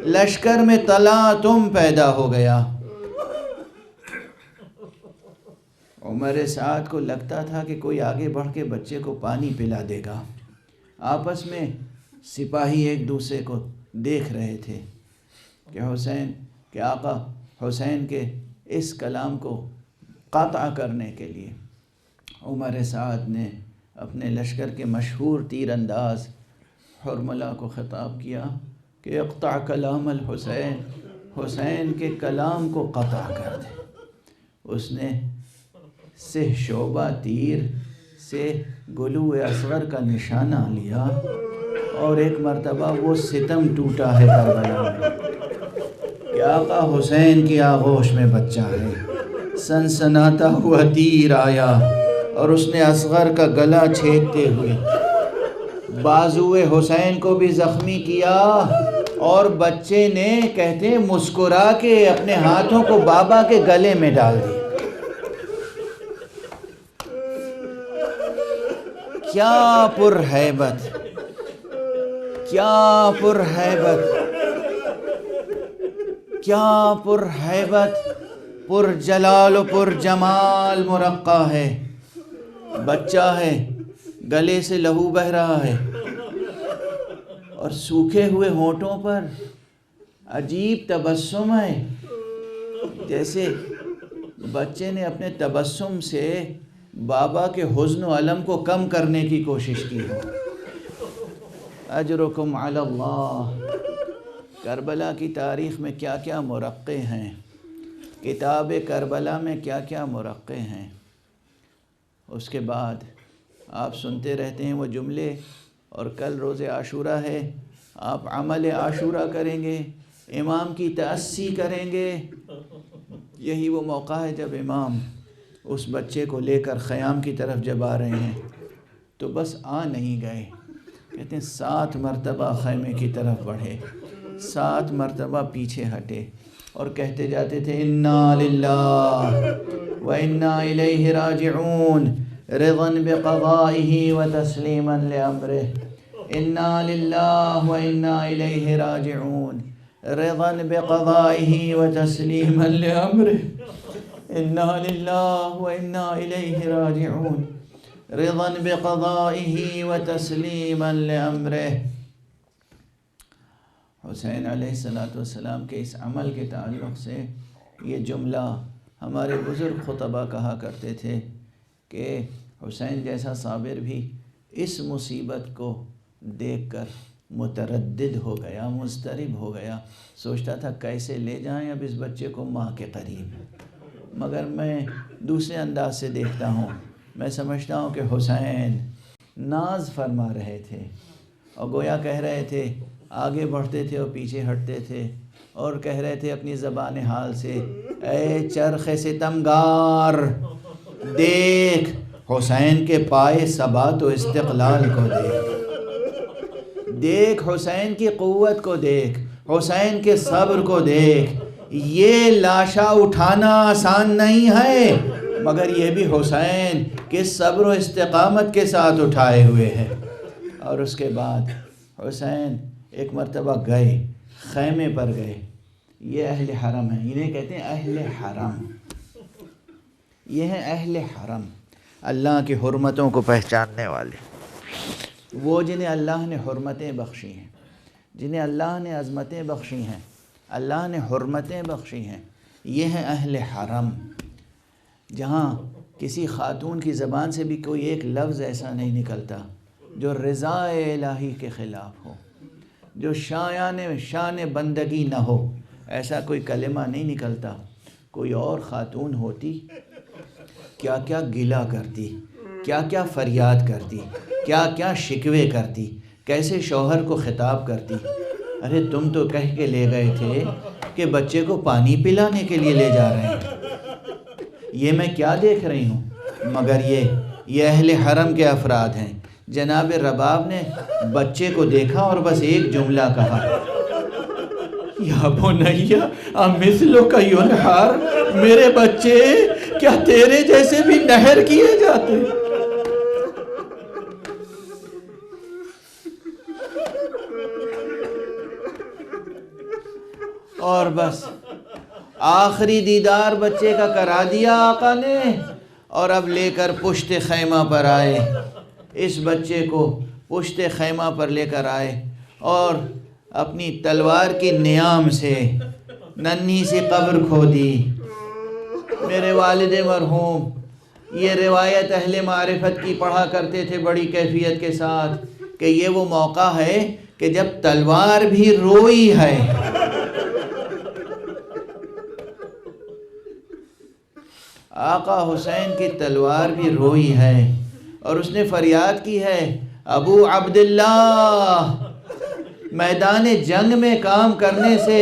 A: لشکر میں تلاطم پیدا ہو گیا۔ عمر سعد کو لگتا تھا کہ کوئی آگے بڑھ کے بچے کو پانی پلا دے گا۔ آپس میں سپاہی ایک دوسرے کو دیکھ رہے تھے کہ آقا حسین کے اس کلام کو قطع کرنے کے لیے عمر سعد نے اپنے لشکر کے مشہور تیر انداز حرملہ کو خطاب کیا کہ اقطع کلام الحسین، حسین کے کلام کو قطع کر دے۔ اس نے سہ شعبہ تیر سے گلو اصغر کا نشانہ لیا اور ایک مرتبہ وہ ستم ٹوٹا ہے کربلا میں کہ آقا حسین کی آغوش میں بچہ ہے، سنسناتا ہوا تیر آیا اور اس نے اصغر کا گلا چھیدتے ہوئے بازوئے حسین کو بھی زخمی کیا، اور بچے نے کہتے ہیں مسکرا کے اپنے ہاتھوں کو بابا کے گلے میں ڈال دیا۔ کیا پر ہیبت، کیا پر ہیبت، کیا پر ہیبت، پر جلال و پر جمال مرقع ہے۔ بچہ ہے، گلے سے لہو بہہ رہا ہے اور سوکھے ہوئے ہونٹوں پر عجیب تبسم ہے، جیسے بچے نے اپنے تبسم سے بابا کے حزن و الم کو کم کرنے کی کوشش کی ہو۔ اجرکم علی اللہ۔ کربلا کی تاریخ میں کیا کیا مرقع ہیں، کتاب کربلا میں کیا کیا مرقع ہیں۔ اس کے بعد آپ سنتے رہتے ہیں وہ جملے، اور کل روز عاشورہ ہے، آپ عمل عاشورہ کریں گے، امام کی تأسی کریں گے۔ یہی وہ موقع ہے جب امام اس بچے کو لے کر خیام کی طرف جب آ رہے ہیں تو بس آ نہیں گئے، کہتے ہیں 7 مرتبہ خیمے کی طرف بڑھے، 7 مرتبہ پیچھے ہٹے اور کہتے جاتے تھے انا للہ و انا الیہ راجعون رضا بقضائہ و تسلیما لامرہ، انا للہ و انا الیہ راجعون رضا بقضائہ و تسلیما لامرہ، انا للہ و انا الیہ راجعون رضا بقضائہ و تسلیما لامرہ۔ حسین علیہ السلام کے اس عمل کے تعلق سے یہ جملہ ہمارے بزرگ خطبہ کہا کرتے تھے کہ حسین جیسا صابر بھی اس مصیبت کو دیکھ کر متردد ہو گیا، مضطرب ہو گیا، سوچتا تھا کیسے لے جائیں اب اس بچے کو ماں کے قریب۔ مگر میں دوسرے انداز سے دیکھتا ہوں، میں سمجھتا ہوں کہ حسین ناز فرما رہے تھے اور گویا کہہ رہے تھے، آگے بڑھتے تھے اور پیچھے ہٹتے تھے اور کہہ رہے تھے اپنی زبان حال سے، اے چرخ ستمگار دیکھ حسین کے پائے ثبات و استقلال کو دیکھ، دیکھ حسین کی قوت کو دیکھ، حسین کے صبر کو دیکھ۔ یہ لاشا اٹھانا آسان نہیں ہے، مگر یہ بھی حسین کے صبر و استقامت کے ساتھ اٹھائے ہوئے ہیں۔ اور اس کے بعد حسین ایک مرتبہ گئے، خیمے پر گئے، یہ اہل حرم ہیں، انہیں کہتے ہیں اہل حرم، یہ ہیں اہل حرم، اللہ کی حرمتوں کو پہچاننے والے، وہ جنہیں اللہ نے حرمتیں بخشی ہیں، جنہیں اللہ نے عظمتیں بخشی ہیں، اللہ نے حرمتیں بخشی ہیں، یہ ہیں اہل حرم، جہاں کسی خاتون کی زبان سے بھی کوئی ایک لفظ ایسا نہیں نکلتا جو رضا الہی کے خلاف ہو، جو شان بندگی نہ ہو، ایسا کوئی کلمہ نہیں نکلتا۔ کوئی اور خاتون ہوتی کیا کیا گلہ کرتی، کیا کیا فریاد کرتی، کیا کیا شکوے کرتی، کیسے شوہر کو خطاب کرتی، ارے تم تو کہہ کے لے گئے تھے کہ بچے کو پانی پلانے کے لیے لے جا رہے ہیں، یہ میں کیا دیکھ رہی ہوں۔ مگر یہ اہل حرم کے افراد ہیں۔ جناب رباب نے بچے کو دیکھا اور بس ایک جملہ کہا، یا بنیا امثلک ینحر، میرے بچے کیا تیرے جیسے بھی نہر کیے جاتے؟ اور بس آخری دیدار بچے کا کرا دیا آقا نے، اور اب لے کر پشت خیمہ پر آئے، اس بچے کو پشت خیمہ پر لے کر آئے اور اپنی تلوار کی نیام سے ننھی سی قبر کھودی۔ میرے والد مرحوم یہ روایت اہل معرفت کی پڑھا کرتے تھے بڑی کیفیت کے ساتھ کہ یہ وہ موقع ہے کہ جب تلوار بھی روئی ہے. آقا حسین کی تلوار بھی روئی ہے اور اس نے فریاد کی ہے ابو عبداللہ میدان جنگ میں کام کرنے سے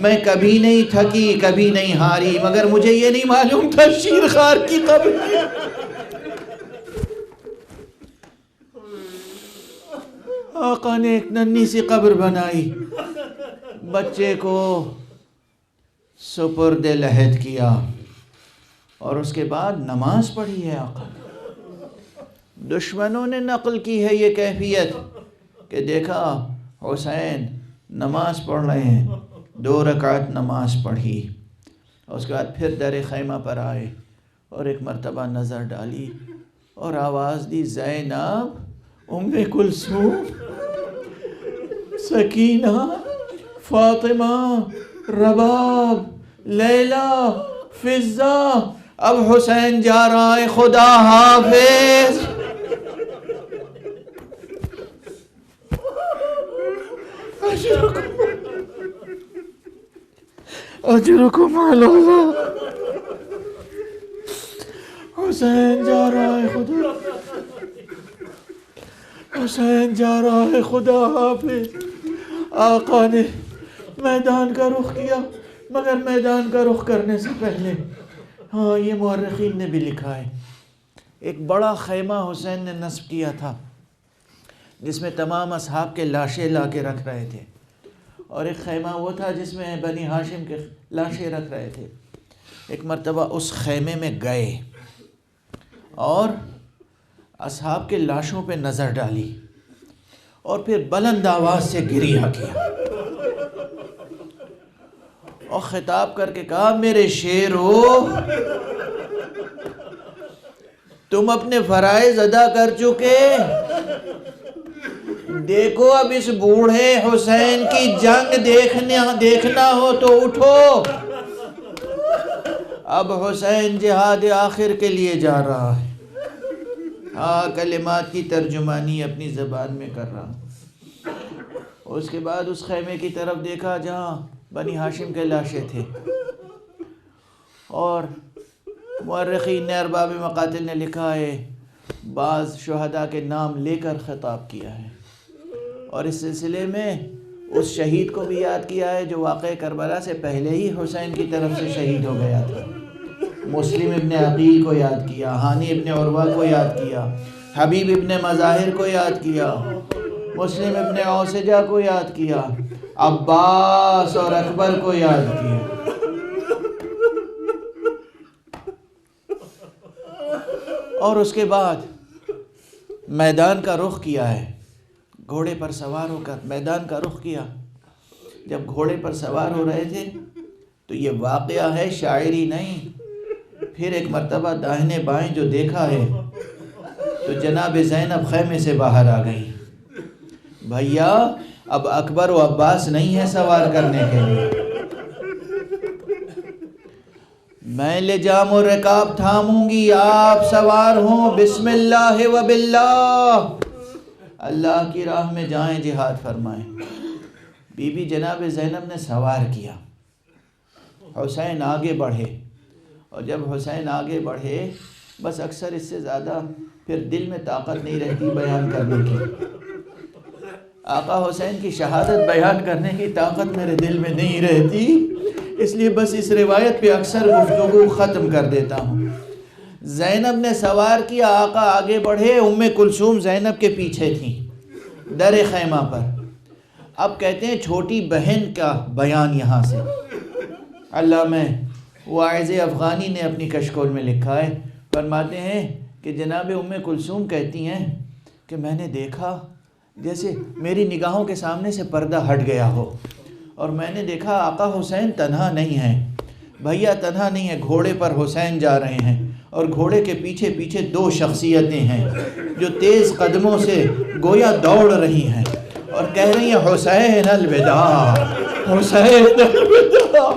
A: میں کبھی نہیں تھکی کبھی نہیں ہاری مگر مجھے یہ نہیں معلوم تھا شیر خوار کی قبر. آقا نے ایک ننھی سی قبر بنائی بچے کو سپرد لحد کیا اور اس کے بعد نماز پڑھی ہے آقا. دشمنوں نے نقل کی ہے یہ کیفیت کہ دیکھا حسین نماز پڑھ رہے ہیں 2 رکعت نماز پڑھی اور اس کے بعد پھر در خیمہ پر آئے اور ایک مرتبہ نظر ڈالی اور آواز دی زینب ام کلثوم سکینہ فاطمہ رباب لیلہ فضہ اب حسین جا رہا ہے خدا حافظ. اجرکم علی اللہ. حسین جا رہا ہے خدا حسین جا رہا ہے خدا حافظ. آقا نے میدان کا رخ کیا مگر میدان کا رخ کرنے سے پہلے ہاں یہ مورخین نے بھی لکھا ہے ایک بڑا خیمہ حسین نے نصب کیا تھا جس میں تمام اصحاب کے لاشیں لا کے رکھ رہے تھے اور ایک خیمہ وہ تھا جس میں بنی ہاشم کے لاشیں رکھ رہے تھے. ایک مرتبہ اس خیمے میں گئے اور اصحاب کے لاشوں پہ نظر ڈالی اور پھر بلند آواز سے گریہ کیا اور خطاب کر کے کہا میرے شیرو تم اپنے فرائض ادا کر چکے دیکھو اب اس بوڑھے حسین کی جنگ دیکھنا ہو تو اٹھو. اب حسین جہاد آخر کے لیے جا رہا ہے. ہاں کلمات کی ترجمانی اپنی زبان میں کر رہا ہوں. اس کے بعد اس خیمے کی طرف دیکھا جہاں بنی ہاشم کے لاشیں تھے اور مورخین نے ارباب مقاتل نے لکھا ہے بعض شہداء کے نام لے کر خطاب کیا ہے اور اس سلسلے میں اس شہید کو بھی یاد کیا ہے جو واقع کربلا سے پہلے ہی حسین کی طرف سے شہید ہو گیا تھا. مسلم ابن عقیل کو یاد کیا, ہانی ابن عروہ کو یاد کیا, حبیب ابن مظاہر کو یاد کیا, مسلم ابن اوسجہ کو یاد کیا, عباس اور اکبر کو یاد کیا. اور اس کے بعد میدان کا رخ کیا ہے, گھوڑے پر سوار ہو کر میدان کا رخ کیا. جب گھوڑے پر سوار ہو رہے تھے تو یہ واقعہ ہے, شاعری نہیں. پھر ایک مرتبہ داہنے بائیں جو دیکھا ہے تو جناب زینب خیمے سے باہر آ گئی. بھیا اب اکبر و عباس نہیں ہے سوار کرنے کے لیے, میں لجام و رکاب تھاموں گی, آپ سوار ہوں. بسم اللہ و باللہ, اللہ کی راہ میں جائیں, جہاد فرمائیں. بی بی جناب زینب نے سوار کیا, حسین آگے بڑھے اور جب حسین آگے بڑھے بس اکثر اس سے زیادہ پھر دل میں طاقت نہیں رہتی بیان کرنے کی. آقا حسین کی شہادت بیان کرنے کی طاقت میرے دل میں نہیں رہتی, اس لیے بس اس روایت پہ اکثر گفتگو ختم کر دیتا ہوں. زینب نے سوار کیا, آقا آگے بڑھے, ام کلثوم زینب کے پیچھے تھیں در خیمہ پر. اب کہتے ہیں چھوٹی بہن کا بیان یہاں سے علامہ واعظ افغانی نے اپنی کشکول میں لکھا ہے. فرماتے ہیں کہ جناب ام کلثوم کہتی ہیں کہ میں نے دیکھا جیسے میری نگاہوں کے سامنے سے پردہ ہٹ گیا ہو اور میں نے دیکھا آقا حسین تنہا نہیں ہیں, بھیا تنہا نہیں ہے, گھوڑے پر حسین جا رہے ہیں اور گھوڑے کے پیچھے پیچھے 2 شخصیتیں ہیں جو تیز قدموں سے گویا دوڑ رہی ہیں اور کہہ رہی ہیں حسین الوداع, حسین الوداع.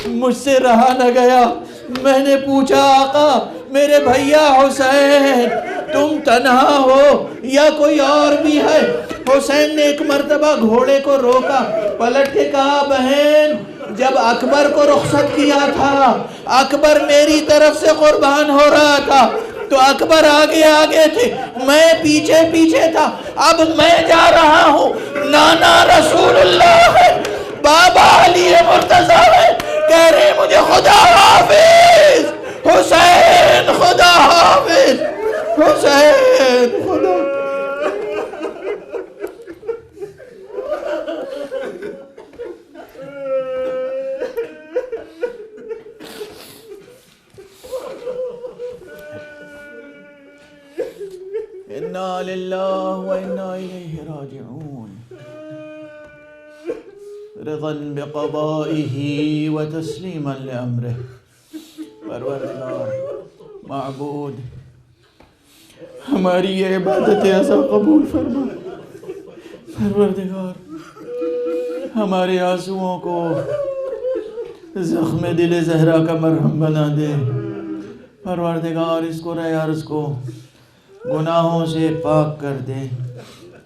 A: مجھ سے رہا نہ گیا, میں نے پوچھا آقا میرے بھیا حسین تم تنہا ہو یا کوئی اور بھی ہے؟ حسین نے ایک مرتبہ گھوڑے کو روکا، پلٹ کے کہا بہن جب اکبر کو رخصت کیا تھا، اکبر میری طرف سے قربان ہو رہا تھا تو اکبر آگے آگے تھے، میں پیچھے پیچھے تھا، اب میں جا رہا ہوں، نانا رسول اللہ ہے، بابا علی مرتضیٰ ہے، کہہ رہے مجھے خدا حافظ حسین، خدا حافظ حسین، خدا انا للہ و انا الیہ راجعون رضا بقضائه و تسلیما لامرہ۔ پروردگار معبود ہماری یہ عبادت ایسا قبول فرما، پروردگار ہمارے آنسوؤں کو زخم دل زہرا کا مرہم بنا دے، پروردگار اس کو رے عرض کو گناہوں سے پاک کر دے،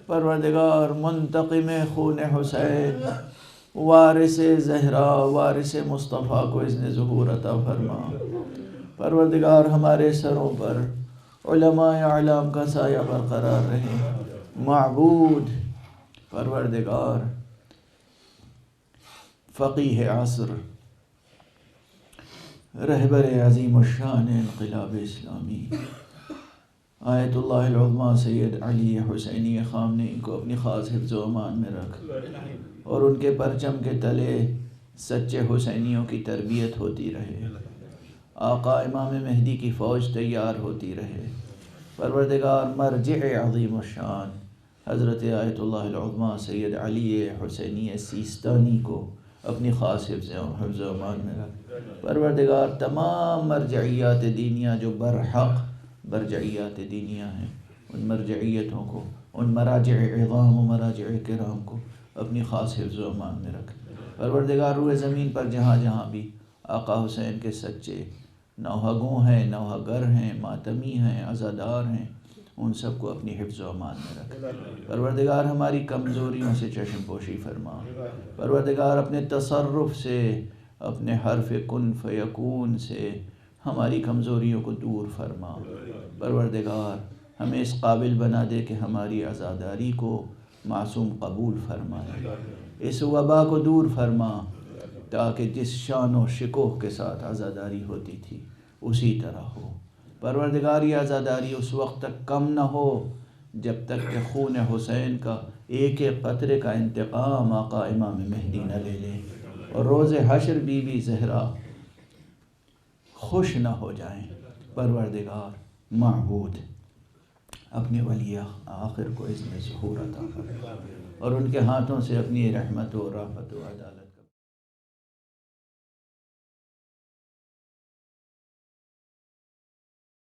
A: پروردگار منتقم خون حسین وارث زہرا وارث مصطفیٰ کو اذن ظہور عطا فرما، پروردگار ہمارے سروں پر علماء اعلام کا سایہ برقرار رہے، معبود پروردگار فقیہ عصر رہبر عظیم الشان انقلاب اسلامی آیت اللہ العظمیٰ سید علی حسینی خامنئی کو اپنی خاص حفظ و امان میں رکھ، اور ان کے پرچم کے تلے سچے حسینیوں کی تربیت ہوتی رہے، آقا امام مہدی کی فوج تیار ہوتی رہے، پروردگار مرجع عظیم الشان حضرت آیت اللہ العظمیٰ سید علی حسینی سیستانی کو اپنی خاص حفظ و امان میں رکھ، پروردگار تمام مرجعیات دینیہ جو برحق مرجعیات دینیہ ہیں ان مرجعیتوں کو، ان مراجع عظام و مراجع کرام کو اپنی خاص حفظ و امان میں رکھ، پروردگار روئے زمین پر جہاں جہاں بھی آقا حسین کے سچے نوحہ گوں ہیں، نوحہ گر ہیں، ماتمی ہیں، عزادار ہیں، ان سب کو اپنی حفظ و امان میں رکھ، پروردگار ہماری کمزوریوں سے چشم پوشی فرما، پروردگار اپنے تصرف سے، اپنے حرف کن فیکون سے ہماری کمزوریوں کو دور فرما، پروردگار ہمیں اس قابل بنا دے کہ ہماری عزاداری کو معصوم قبول فرمائے، اس وبا کو دور فرما تاکہ جس شان و شکوہ کے ساتھ عزاداری ہوتی تھی اسی طرح ہو، پروردگار یہ عزاداری اس وقت تک کم نہ ہو جب تک کہ خون حسین کا ایک ایک قطرے کا انتقام آقا امام مہدی نہ لے لے، اور روز حشر بی بی زہرا خوش نہ ہو جائیں، پروردگار معبود اپنے ولی آخر کو اذن ظہور عطا فرما اور ان کے ہاتھوں سے اپنی رحمت و رافت و عدالت